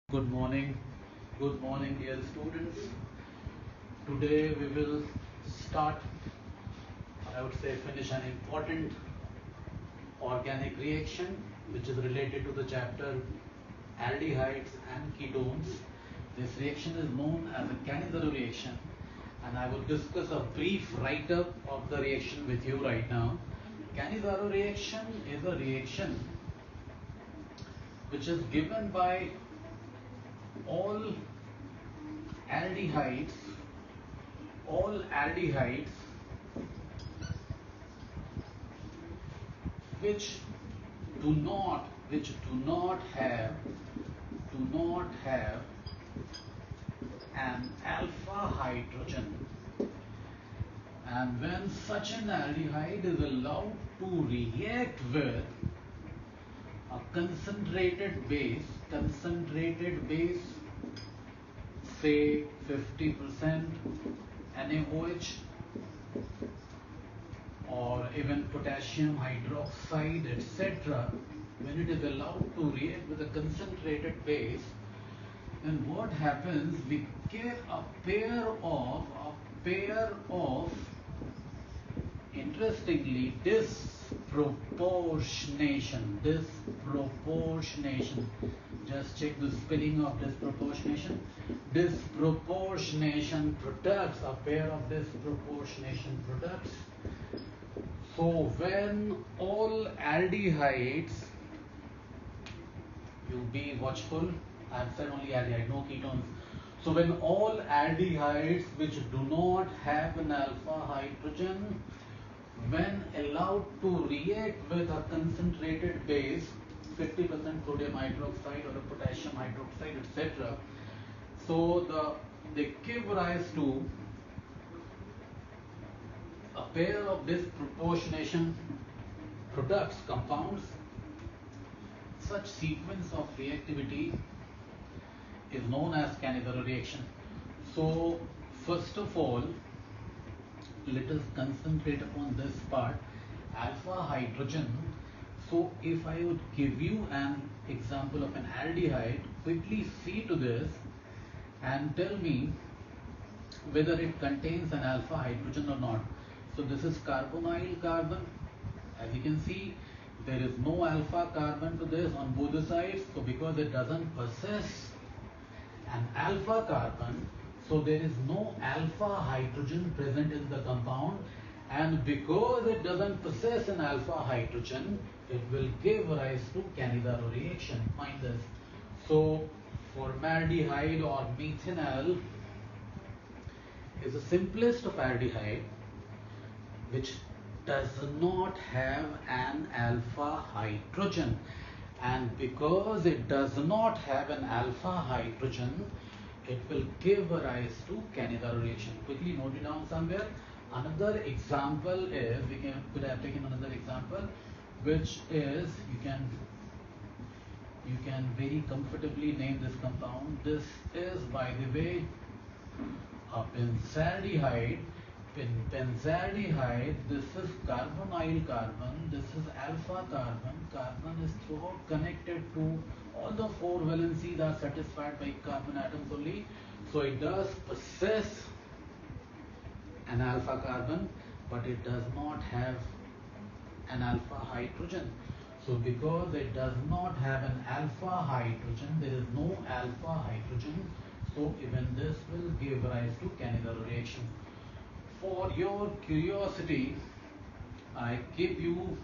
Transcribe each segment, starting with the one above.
Good morning, dear students. Today we will start, or I would say finish an important organic reaction which is related to the chapter aldehydes and ketones. This reaction is known as a Cannizzaro reaction, and I will discuss a brief write-up of the reaction with you right now. Cannizzaro reaction is a reaction which is given by all aldehydes all aldehydes which do not have an alpha hydrogen, and when such an aldehyde is allowed to react with a concentrated base, say 50% NaOH, or even potassium hydroxide, etc., when it is allowed to react with a concentrated base, then what happens? We get a pair of interestingly disproportionation. Just check the spelling of disproportionation. Disproportionation products, a pair of disproportionation products. So when all aldehydes, you be watchful, I have said only aldehyde, no ketones. So when all aldehydes which do not have an alpha hydrogen, when allowed to react with a concentrated base, 50% sodium hydroxide or a potassium hydroxide, etc., so they give rise to a pair of disproportionation products, compounds. Such sequence of reactivity is known as Cannizzaro reaction. So first of all, let us concentrate upon this part, alpha hydrogen. So if I would give you an example of an aldehyde, quickly see to this and tell me whether it contains an alpha hydrogen or not. So this is carbonyl carbon. As you can see, there is no alpha carbon to this on both the sides. So because it doesn't possess an alpha carbon, so there is no alpha hydrogen present in the compound, and because it doesn't possess an alpha hydrogen, it will give rise to Cannizzaro reaction. Find this. So formaldehyde or methanol is the simplest of aldehyde which does not have an alpha hydrogen, and because it does not have an alpha hydrogen, it will give rise to Cannizzaro reaction. Quickly note it down somewhere. Another example is, could have taken another example, which is you can very comfortably name this compound. This is, by the way, a benzaldehyde. Benzaldehyde, this is carbonyl carbon, this is alpha carbon. Carbon is throughout connected to all the four valencies are satisfied by carbon atoms only. So it does possess an alpha carbon, but it does not have an alpha hydrogen. So because it does not have an alpha hydrogen, there is no alpha hydrogen. So even this will give rise to Cannizzaro reaction. For your curiosity, I give you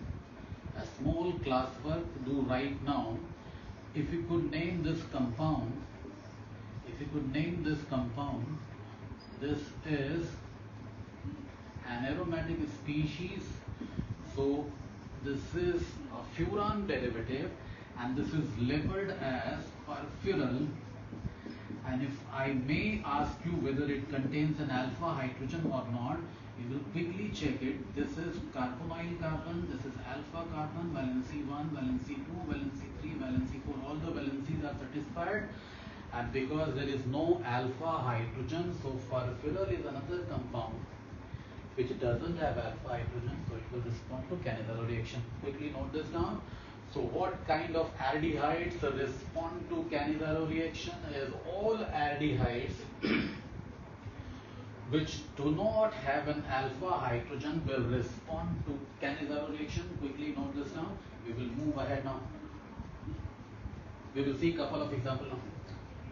a small classwork to do right now. If you could name this compound, this is an aromatic species. So this is a furan derivative, and this is labeled as perfuril. And if I may ask you whether it contains an alpha hydrogen or not, you will quickly check it. This is carbonyl carbon, this is alpha carbon, valency 1, valency 2, valency 3, valency 4. All the valencies are satisfied, and because there is no alpha hydrogen, so perfuril is another compound which doesn't have alpha hydrogen, so it will respond to Cannizzaro reaction. Quickly note this down. So what kind of aldehydes respond to Cannizzaro reaction is all aldehydes which do not have an alpha hydrogen will respond to Cannizzaro reaction. Quickly note this now. We will move ahead now. We will see a couple of examples now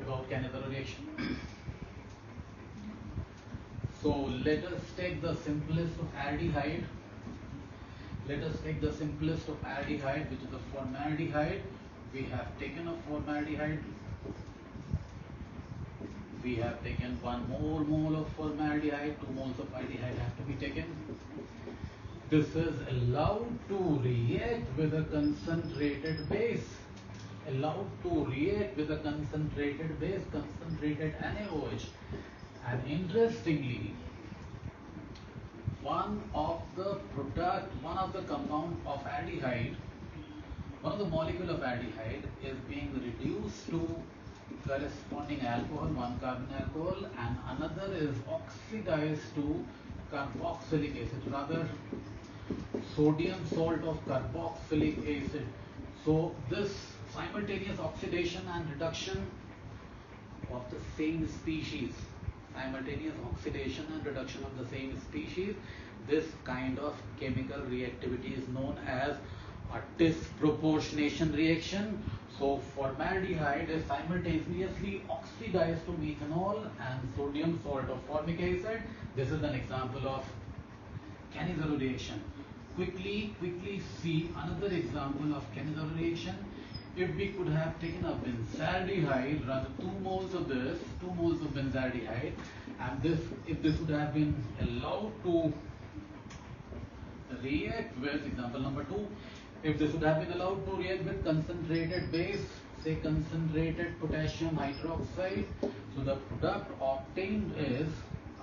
about Cannizzaro reaction. So let us take the simplest of aldehyde. Let us take the simplest of aldehyde, which is a formaldehyde. We have taken a formaldehyde. We have taken 1 more mole of formaldehyde, 2 moles of aldehyde have to be taken. This is allowed to react with a concentrated base. Allowed to react with a concentrated base, concentrated NaOH. And interestingly, one of the compound of aldehyde, one of the molecule of aldehyde is being reduced to corresponding alcohol, 1 carbon alcohol, and another is oxidized to carboxylic acid, rather sodium salt of carboxylic acid. So this simultaneous oxidation and reduction of the same species, simultaneous oxidation and reduction of the same species, this kind of chemical reactivity is known as a disproportionation reaction. So formaldehyde is simultaneously oxidized to methanol and sodium salt of formic acid. This is an example of Cannizzaro reaction. Quickly see another example of Cannizzaro reaction. If we could have taken a benzaldehyde, rather 2 moles of this, 2 moles of benzaldehyde, and if this would have been allowed to react with, example number 2, if this would have been allowed to react with concentrated base, say concentrated potassium hydroxide, so the product obtained is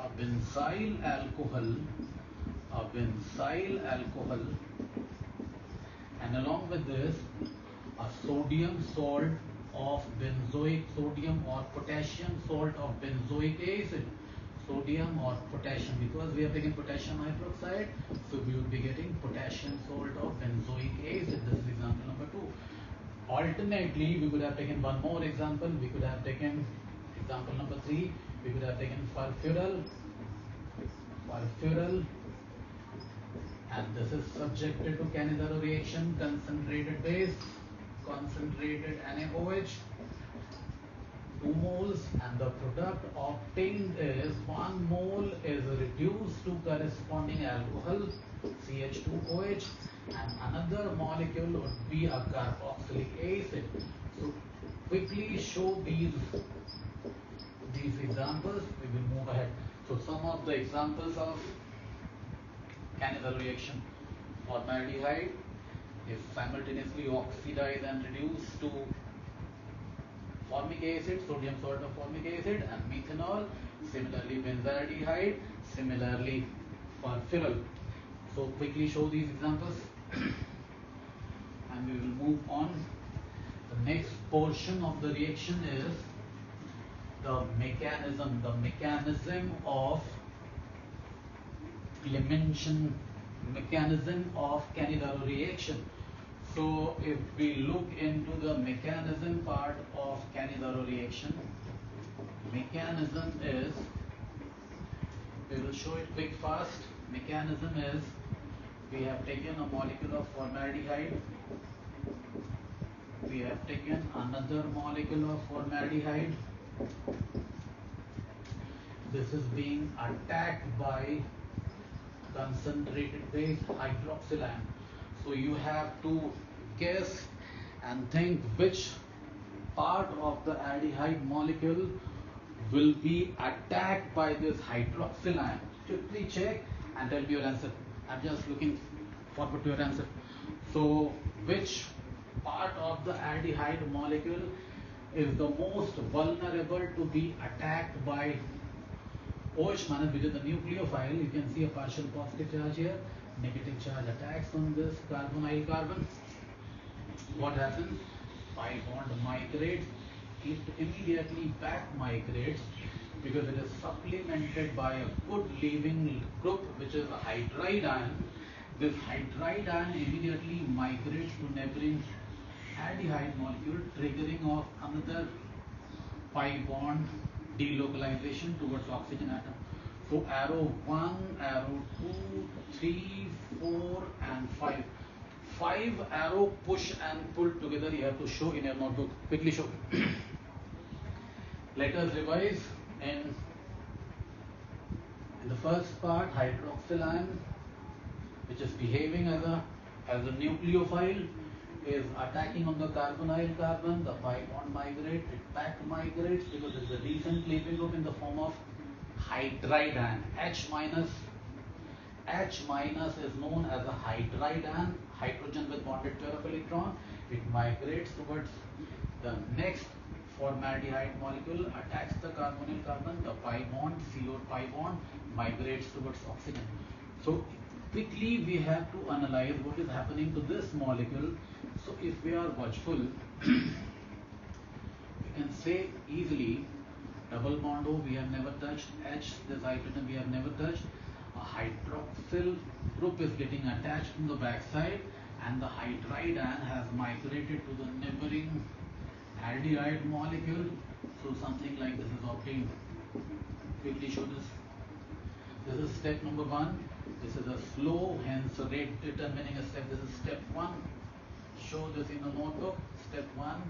a benzyl alcohol, and along with this a sodium salt of benzoic, sodium or potassium salt of benzoic acid, sodium or potassium, because we have taken potassium hydroxide, so we would be getting potassium salt of benzoic acid. This is example number 2. Alternately, we could have taken one more example. We could have taken example number 3. We could have taken furfural, and this is subjected to Cannizzaro reaction, concentrated base, concentrated NaOH, 2 moles, and the product obtained is 1 mole is reduced to corresponding alcohol, CH2OH, and another molecule would be a carboxylic acid. So quickly show these examples, we will move ahead. So some of the examples of Cannizzaro reaction: formaldehyde is simultaneously oxidized and reduced to formic acid, sodium salt of formic acid, and methanol. Similarly, benzaldehyde, similarly furfural. So quickly show these examples and we will move on. The next portion of the reaction is the mechanism of elimination, mechanism of Cannizzaro reaction. So if we look into the mechanism part of Cannizzaro reaction, mechanism is, we will show it quick fast. Mechanism is, we have taken a molecule of formaldehyde, we have taken another molecule of formaldehyde. This is being attacked by concentrated base hydroxyl ion. So you have to guess and think which part of the aldehyde molecule will be attacked by this hydroxyl ion. Quickly check and tell me your answer. I'm just looking forward to your answer. So which part of the aldehyde molecule is the most vulnerable to be attacked by OH minus, which is the nucleophile? You can see a partial positive charge here, negative charge attacks on this carbonyl carbon. What happens? Pi bond migrates, it immediately back migrates because it is supplemented by a good leaving group, which is a hydride ion. This hydride ion immediately migrates to neighboring aldehyde molecule triggering of another pi bond delocalization towards oxygen atom. So arrow 1, arrow 2, 3, 4 and 5. 5 arrow push and pull together you have to show in your notebook. Quickly show. Let us revise. In the first part, hydroxyl ion, which is behaving as a nucleophile, is attacking on the carbonyl carbon. The pi bond migrates, it back migrates because there is a decent leaving group in the form of hydride ion. H minus is known as a hydride ion, hydrogen with bonded pair of electron. It migrates towards the next formaldehyde molecule, attacks the carbonyl carbon, the pi bond, CO pi bond migrates towards oxygen. So quickly we have to analyze what is happening to this molecule. So if we are watchful, we can say easily double bond O we have never touched, H this hydrogen we have never touched. A hydroxyl group is getting attached from the backside and the hydride ion has migrated to the neighboring aldehyde molecule. So something like this is obtained. Quickly show this. This is step number 1. This is a slow, hence rate determining a step. This is step 1. Show this in the notebook. Step 1.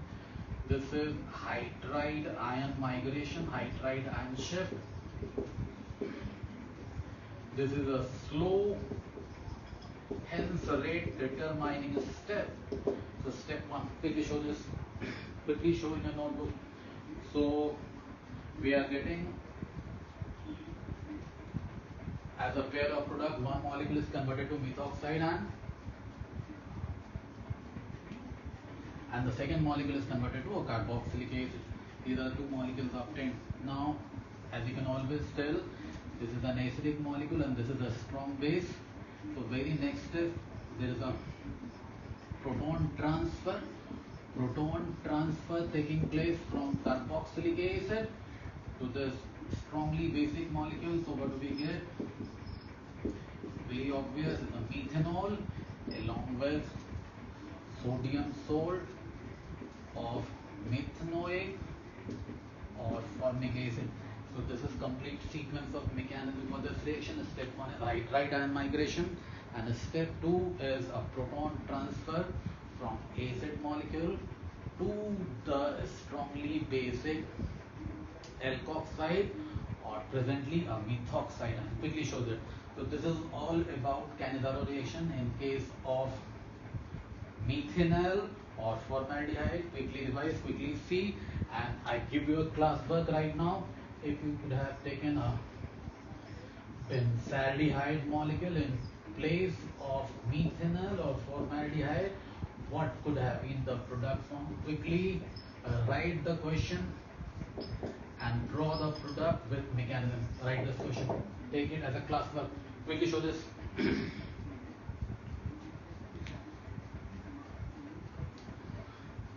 This is hydride ion migration, hydride ion shift. This is a slow, hence rate determining a step. So step 1. Quickly show this. Quickly show in your notebook. So we are getting as a pair of product, one molecule is converted to methoxide ion and the second molecule is converted to a carboxylic acid. These are the two molecules obtained. Now, as you can always tell, this is an acidic molecule and this is a strong base. So very next step, there is a proton transfer taking place from carboxylic acid to this strongly basic molecule. So what do we get? Very obvious, is a methanol along with sodium salt of methanoic or formic acid. So this is complete sequence of mechanism for this reaction. Step 1 is hydride ion migration and step 2 is a proton transfer from acid molecule to the strongly basic alkoxide or presently a methoxide ion. Quickly show that. So this is all about Cannizzaro reaction in case of methanol or formaldehyde. Quickly revise, quickly see, and I give you a class work right now. If you could have taken a benzaldehyde molecule in place of methanol or formaldehyde, what could have been the product form? Quickly write the question and draw the product with mechanism. Write this question. Take it as a class work. Quickly show this.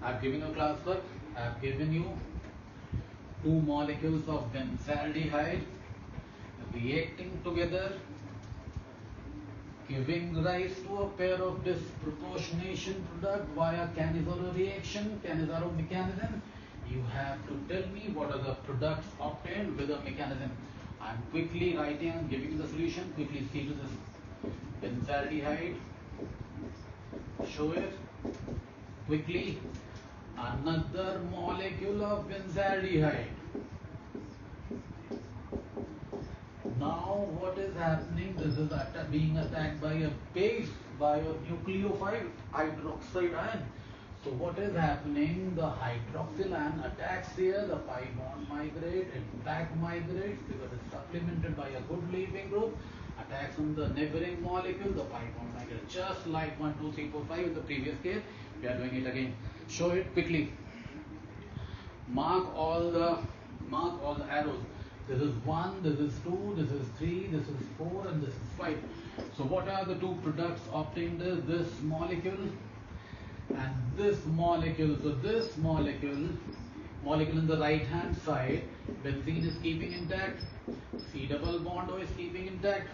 I have given you class work. I have given you two molecules of benzaldehyde reacting together, giving rise to a pair of disproportionation product via Cannizzaro reaction, Cannizzaro mechanism. You have to tell me what are the products obtained with the mechanism. I am quickly writing and giving the solution. Quickly see to this. Benzaldehyde. Show it. Quickly. Another molecule of benzaldehyde. Now what is happening? This is being attacked by a base, by a nucleophile hydroxide ion. So what is happening? The hydroxyl ion attacks here, the pi bond migrates, it back migrates because it's supplemented by a good leaving group, attacks on the neighboring molecule, the pi bond migrates. Just like 1, 2, 3, 4, 5 in the previous case, we are doing it again. Show it quickly. Mark all the arrows. This is 1, this is 2, this is 3, this is 4 and this is 5. So what are the two products obtained? This molecule and this molecule. So this molecule in the right hand side, benzene is keeping intact, C double bond O is keeping intact,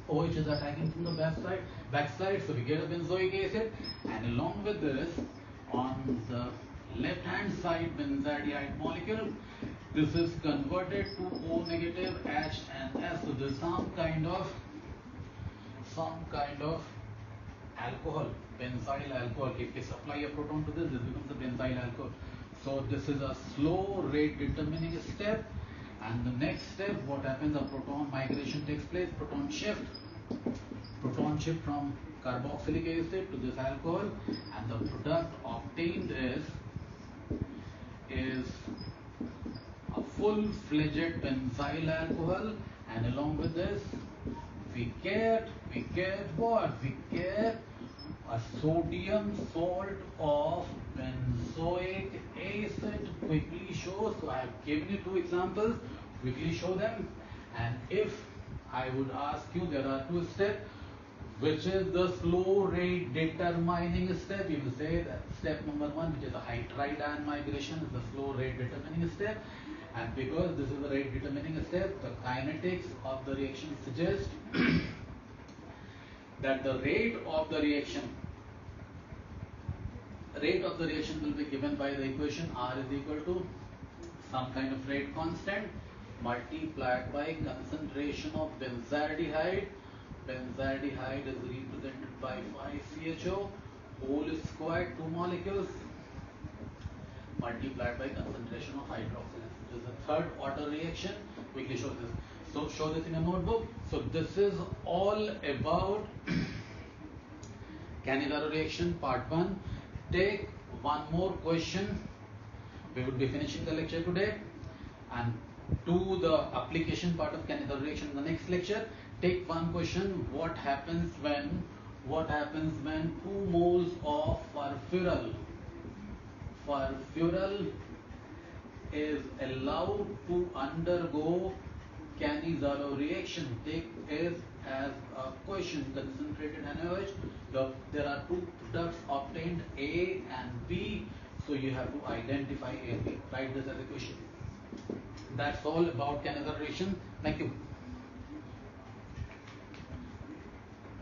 OH is attacking from the backside, so we get a benzoic acid, and along with this on the left hand side benzaldehyde molecule, this is converted to O negative H and S. So this is some kind of alcohol, benzyl alcohol. If we supply a proton to this becomes a benzyl alcohol. So this is a slow rate determining step. And the next step, what happens? A proton migration takes place, proton shift from carboxylic acid to this alcohol, and the product obtained is a full-fledged benzyl alcohol, and along with this we get what? We get a sodium salt of benzoic acid. Quickly show. So I have given you two examples. Quickly show them. And if I would ask you, there are two steps. Which is the slow rate determining step? You will say that step number 1, which is a hydride ion migration, is the slow rate determining step. And because this is the rate determining step, the kinetics of the reaction suggests that the rate of the reaction will be given by the equation R is equal to some kind of rate constant multiplied by concentration of benzaldehyde. Benzaldehyde is represented by 5CHO whole square, 2 molecules, multiplied by concentration of hydroxyl. This is a third order reaction. Quickly show this. So show this in a notebook. So this is all about Cannizzaro reaction part 1. Take one more question. We will be finishing the lecture today and do the application part of Cannizzaro reaction in the next lecture. Take one question. What happens when 2 moles of furfural is allowed to undergo Cannizzaro reaction? Take it as a question. Concentrated NaOH. There are two products obtained, A and B. So you have to identify A and B. Write this as a question. That's all about Cannizzaro reaction. Thank you.